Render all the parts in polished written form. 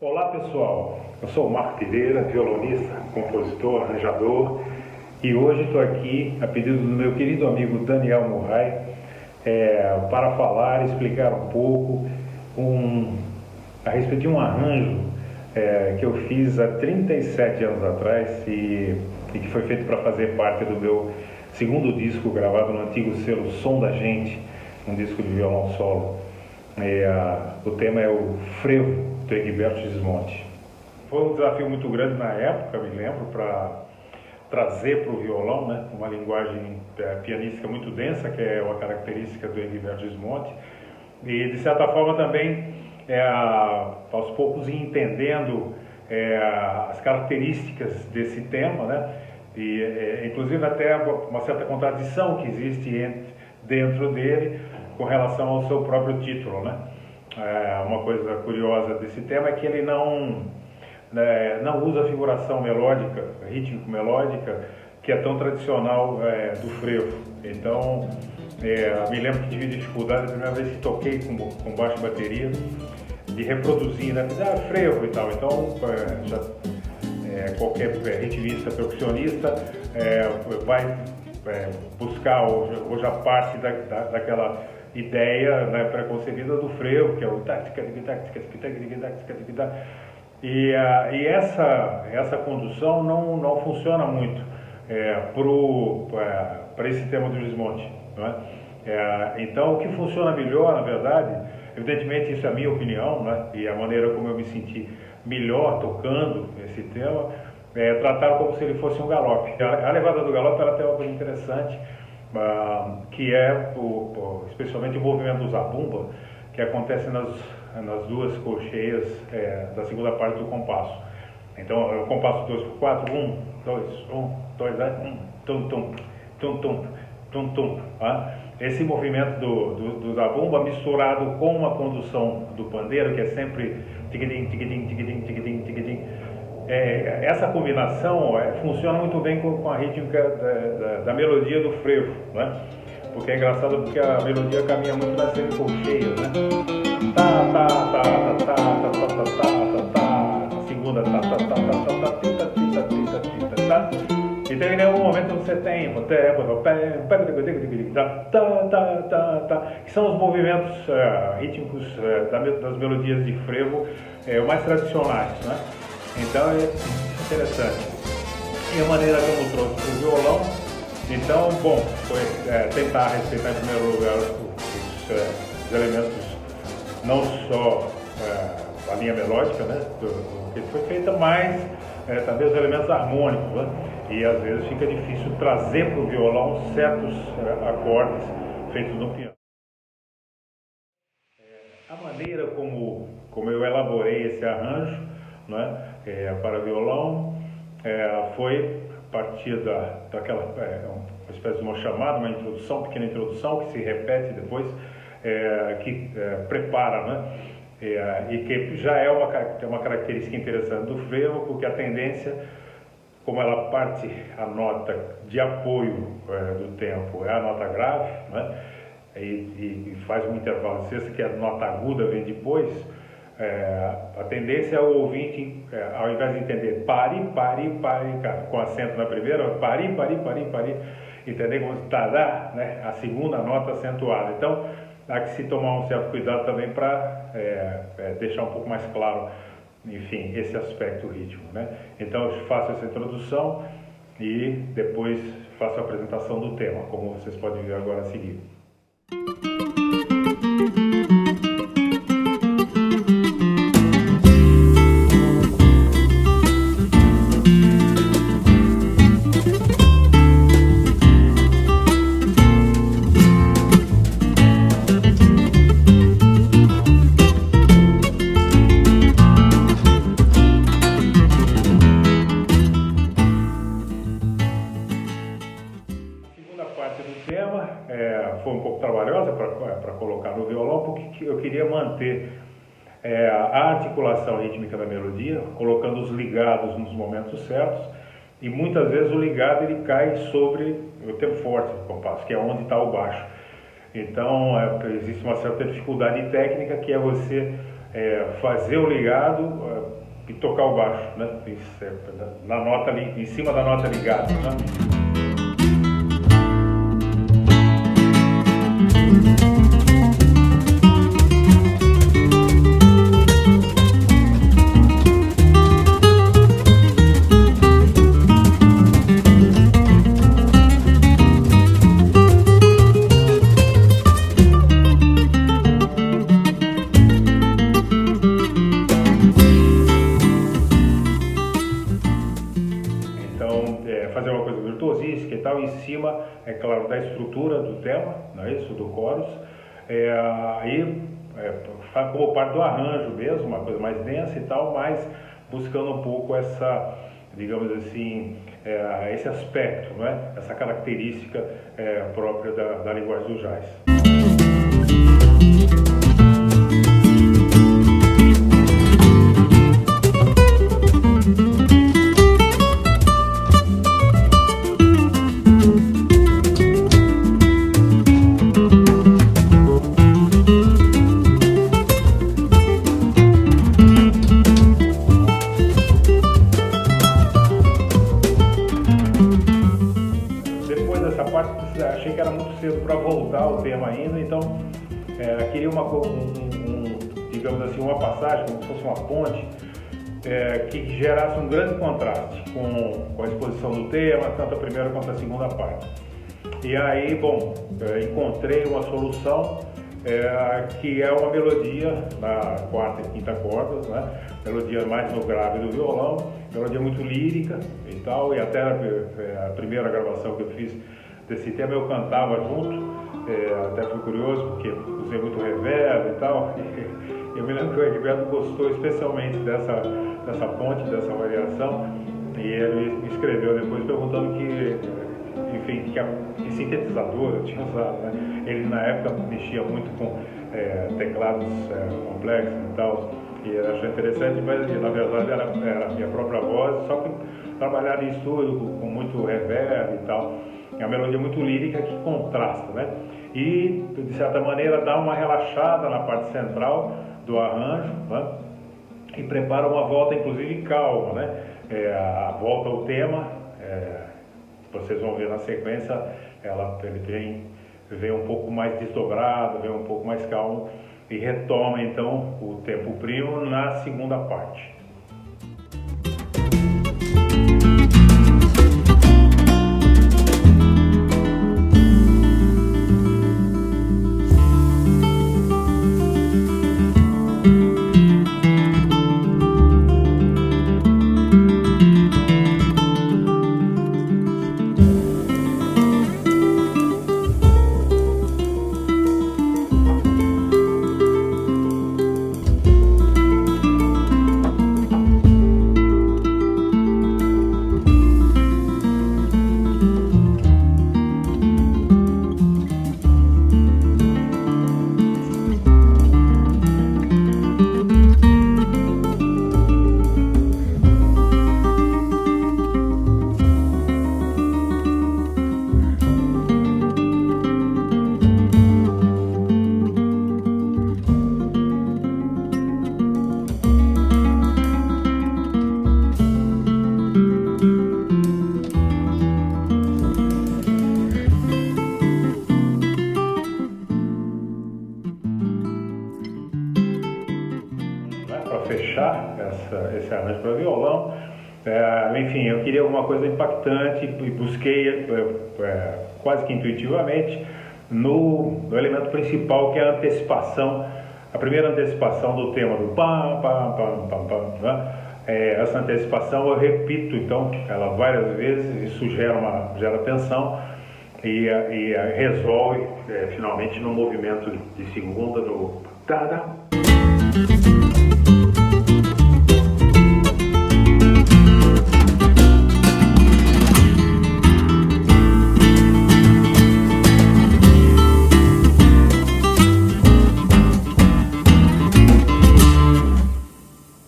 Olá pessoal, eu sou o Marco Pereira, violonista, compositor, arranjador, e hoje estou aqui a pedido do meu querido amigo Daniel Murray para falar e explicar um pouco a respeito de um arranjo que eu fiz há 37 anos atrás e que foi feito para fazer parte do meu segundo disco gravado no antigo selo Som da Gente, um disco de violão solo. O tema é o Frevo, do Egberto Gismonti. Foi um desafio muito grande na época, me lembro, para trazer para o violão, né, uma linguagem pianística muito densa, que é uma característica do Egberto Gismonti, e de certa forma também aos poucos ir entendendo as características desse tema, né, e inclusive até uma certa contradição que existe dentro dele com relação ao seu próprio título, né. Uma coisa curiosa desse tema é que ele não usa a figuração melódica, rítmico-melódica, que é tão tradicional do frevo. Então, me lembro que tive dificuldade a primeira vez que toquei com baixo bateria, de reproduzir, né? Frevo e tal. Então, qualquer ritmista, percussionista vai buscar ou já parte daquela ideia, né, pré-concebida do frevo, que é o e essa condução não funciona muito para esse tema do Gismonti, não é? Então o que funciona melhor, na verdade, evidentemente isso é a minha opinião, né, e a maneira como eu me senti melhor tocando esse tema, tratar como se ele fosse um galope. A levada do galope ela tem uma coisa interessante, que é especialmente o movimento do zabumba, que acontece nas duas colcheias da segunda parte do compasso. Então, é o compasso 2/4, 1, 2, 1, 2, 1, tum, tum, tum, tum, tum, tum. Esse movimento do zabumba misturado com uma condução do pandeiro, que é sempre tiquidim, tiquidim, tiquidim, tiquidim, tiquidim. Essa combinação funciona muito bem com a rítmica da melodia do frevo, né? Porque é engraçado porque a melodia caminha muito nas semicolcheias, né? Tá, tá, tá, tá, tá, tá, tá, tá, tá, tá, a segunda tá, tá, tá, tá, tá, tá, tita, tita, tita, tita, tá. E tem nenhum momento você tem que são os movimentos rítmicos das melodias de frevo mais tradicionais, né? Então é interessante. E a maneira como eu trouxe para o violão, então, bom, foi tentar respeitar em primeiro lugar os elementos, não só a linha melódica, né, do que foi feita, mas também os elementos harmônicos, né? E às vezes fica difícil trazer para o violão certos acordes feitos no piano. A maneira como eu elaborei esse arranjo, né, para violão foi a partir daquela uma espécie de uma chamada, uma introdução, pequena introdução que se repete depois, que prepara, né, e que já é uma característica interessante do frevo, porque a tendência, como ela parte a nota de apoio do tempo é a nota grave, né, e faz um intervalo de sexta que a nota aguda vem depois, a tendência é o ouvinte, ao invés de entender pare, com acento na primeira, pare, entender como está, né, a segunda nota acentuada. Então, há que se tomar um certo cuidado também para deixar um pouco mais claro, enfim, esse aspecto rítmico, né? Então, eu faço essa introdução e depois faço a apresentação do tema, como vocês podem ver agora a seguir. Foi um pouco trabalhosa para colocar no violão, porque eu queria manter a articulação rítmica da melodia, colocando os ligados nos momentos certos, e muitas vezes o ligado ele cai sobre o tempo forte do compasso, que é onde está o baixo. Então existe uma certa dificuldade técnica, que é você fazer o ligado e tocar o baixo, né? Na nota ali, em cima da nota ligada, né? Fazer uma coisa virtuosística e tal, em cima, é claro, da estrutura do tema, não é isso, do chorus, como parte do arranjo mesmo, uma coisa mais densa e tal, mas buscando um pouco essa, digamos assim, esse aspecto, não é? Essa característica própria da linguagem do jazz. Achei que era muito cedo para voltar ao tema ainda, então queria digamos assim, uma passagem, como se fosse uma ponte, que gerasse um grande contraste com a exposição do tema, tanto a primeira quanto a segunda parte. E aí, bom, encontrei uma solução que é uma melodia na quarta e quinta cordas, né? Melodia mais no grave do violão, melodia muito lírica e tal, e até a primeira gravação que eu fiz desse tema eu cantava junto, até fui curioso porque usei muito reverb e tal, e eu me lembro que o Egberto gostou especialmente dessa ponte, dessa variação, e ele me escreveu depois perguntando que sintetizador eu tinha usado, né? Ele na época mexia muito com teclados complexos e tal, e achou interessante, mas na verdade era a minha própria voz, só que trabalhar em estúdio com muito reverb e tal. É uma melodia muito lírica que contrasta, né? E, de certa maneira, dá uma relaxada na parte central do arranjo, né? E prepara uma volta, inclusive, calma, né? A volta ao tema, vocês vão ver na sequência, ele vem um pouco mais desdobrado, vem um pouco mais calmo e retoma, então, o tempo primo na segunda parte. Fechar esse arranjo para violão, enfim, eu queria alguma coisa impactante e busquei quase que intuitivamente no elemento principal, que é a antecipação, a primeira antecipação do tema do pam, pam, pam, pam, pam, né? Essa antecipação eu repito então ela várias vezes, isso gera tensão e resolve finalmente no movimento de segunda, no tada.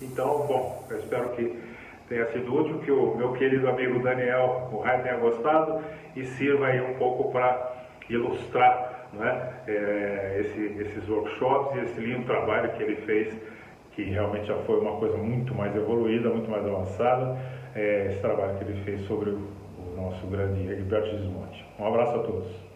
Então, bom, eu espero que tenha sido útil, que o meu querido amigo Daniel Murray tenha gostado e sirva aí um pouco para ilustrar, né, esses workshops e esse lindo trabalho que ele fez que realmente já foi uma coisa muito mais evoluída, muito mais avançada, esse trabalho que ele fez sobre o nosso grande Egberto Gismonti. Um abraço a todos.